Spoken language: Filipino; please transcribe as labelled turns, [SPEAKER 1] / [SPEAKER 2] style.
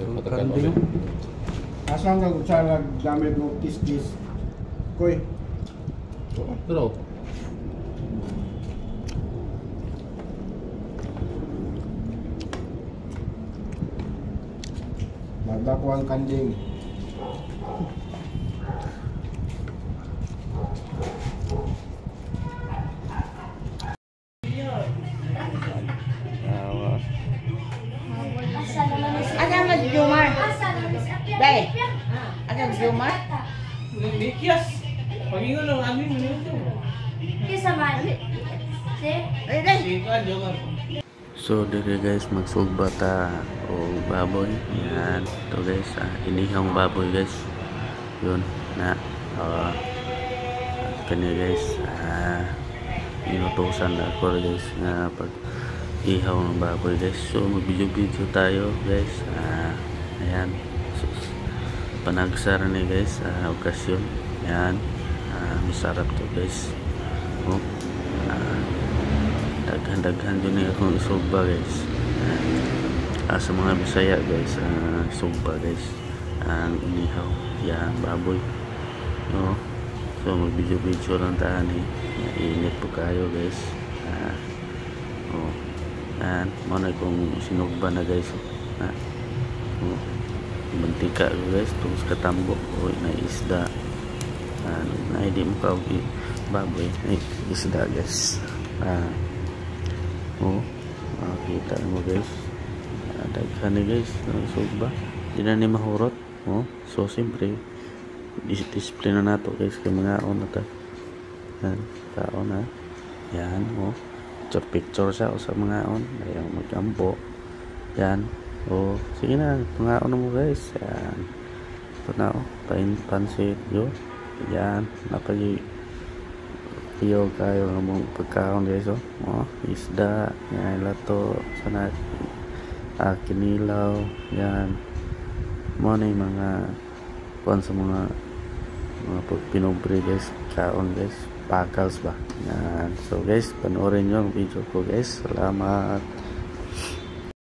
[SPEAKER 1] Kanding.
[SPEAKER 2] Asang ka kutsara gamit mo kis-kis. Koy.
[SPEAKER 1] Pero
[SPEAKER 2] Maglako ang kanding.
[SPEAKER 3] Ada mas Jumar. Dai. Ada Jumar.
[SPEAKER 4] Bikias. Pagingon ng amin minuto.
[SPEAKER 3] Kisa man.
[SPEAKER 1] so dire guys magsugba ta o baboy. Yan. Ito guys, inihang baboy guys. Yun na kani guys, inutusan na ako guys na pag ihaw ng baboy guys. So mag-video tayo guys. Ayan. So, panagsara ni guys okasyon. Ayan. Masarap to guys. Oh. Daghan-daghan dun yung akong isugba guys. Sa mga Bisaya guys, isugba guys ang inihaw yan baboy. No? So mag-video lang tahan init po kayo guys. Yan mana kung sinugba na guys. Mantika guys terus katambo na isda. Na hindi mo kaugi baboy isda guys. Makita mo guys, daghan ni guys sugba di na ni mahurot. So siyempre disiplina na nato guys kay mga na ta. Yan kaon na yan. Picture siya sa mga ayaw magambo yan. Sige na mga mo guys. Yan ito na pansit yo yan napali iyo kayo ng mong pagkaon guys. Isda yan lato sana kinilaw yan mo na yung mga kuwan sa mga pinobre guys kaon guys pakals ba yan. So guys panoorin nyo ang video ko guys. Salamat.